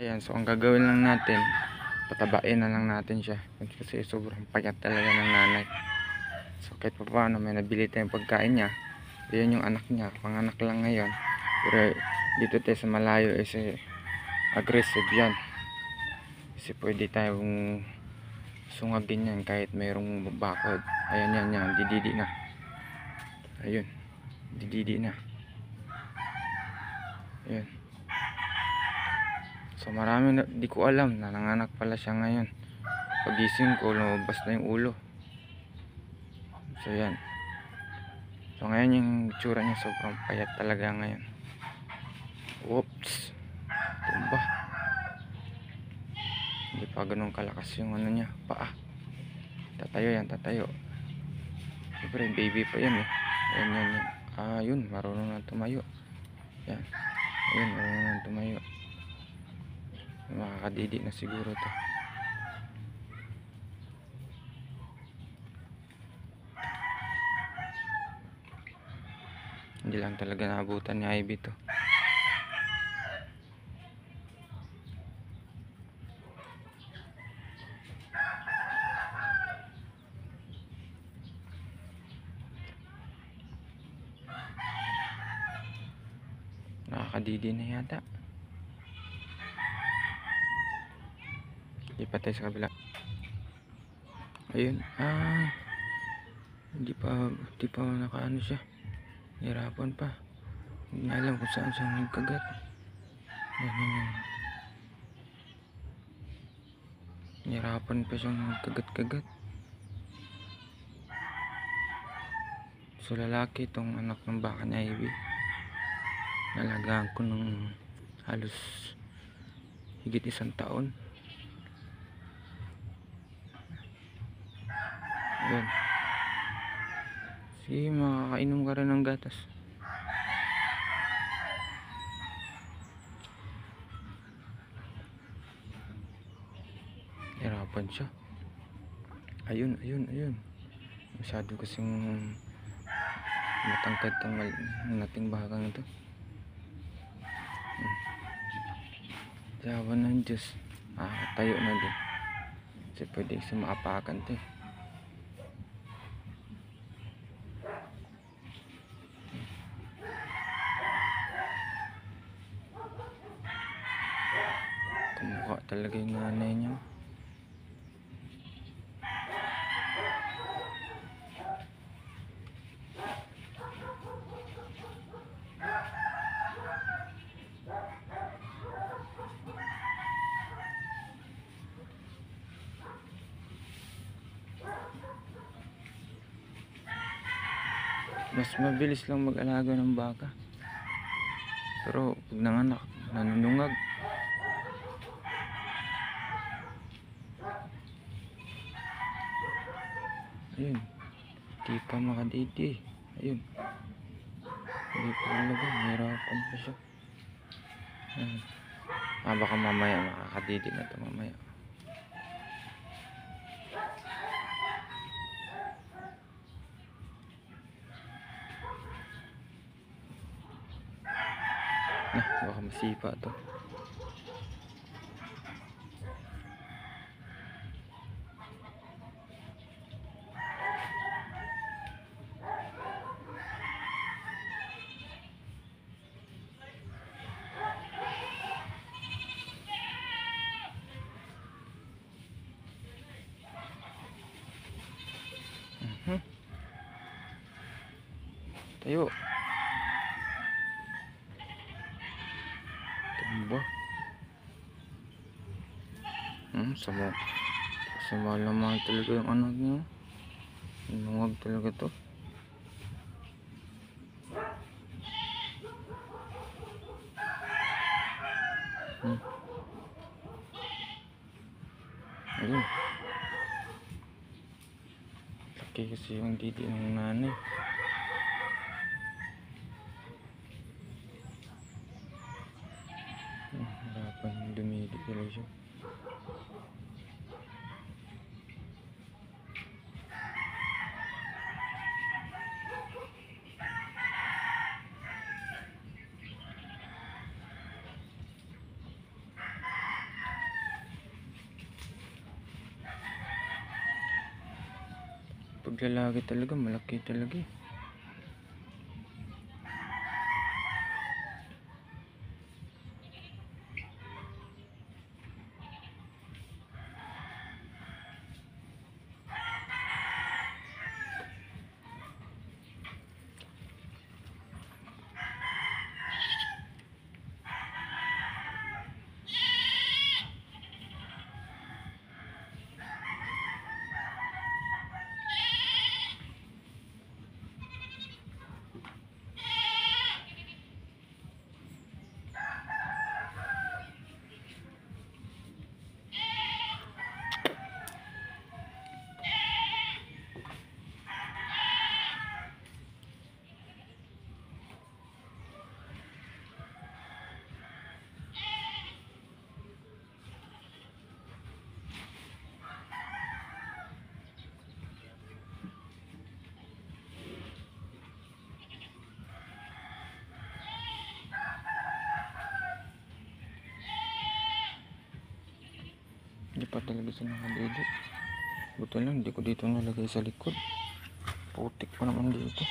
Ayan, so ang gagawin lang natin, patabain na lang natin siya kasi sobrang payat talaga ng nanay. So kahit pa paano may nabili tayong pagkain niya. Ayan yung anak niya, panganak lang ngayon, pero dito tayo sa malayo kasi aggressive yan, kasi pwede tayong sungagin yan kahit mayroong bakod. Ayan, yan, dididi na. Ayun, dididi na. Ayun. So marami na, di ko alam na nanganak pala siya ngayon. Pagising ko, lumabas na yung ulo. So yan. So ngayon yung tsura niya, sobrang payat talaga ngayon. Whoops, tumba. Hindi pa ganun kalakas yung ano niya, paa. Tatayo yan, tatayo. Siyempre baby pa yan eh. Yan. Yun, marunong na tumayo. Yan. Ayun, marunong na tumayo. Makakadidi na siguro to. Hindi lang talaga naabutan ni Ivy to. Nakakadidi na yata. Lipat tayo sa kabila. Ayun. Hindi pa nakaano siya. Hirapan pa. Hindi alam kung saan siya nagkagat. Yan. Hirapan pa siyang nagkagat-kagat. So lalaki itong anak ng baka ni Ivy. Nalagaan ko nung halos higit 1 taon. Yan. Sige, makakainom ka rin ng gatas. Hirapan siya. Ayun. Masyado kasing matangkad tong nating bakang ito. Jawa ng Diyos. Tayo na din. Kasi pwede sumaapakan ito eh. Kumukha talaga yung nanay niya. Mas mabilis lang mag-alaga ng baka, pero pag nanganak, nanunungag. Ayun, di pa makadidi. Ayun, hindi pa talaga, hirapan pa siya. Baka mamaya makakadidi na ito mamaya. Baka masipa to. Tayo. Tumba. Sama naman talaga yung anak niya. Nungag talaga to. Ayun. Laki kasi yung didi ng nanay. Harapan yung dumidi talaga siya. Paglalaki talaga, malaki talaga eh. Hindi pa talaga siya nakadede. Buto lang, hindi ko dito nalagay sa likod. Putik pa naman dito.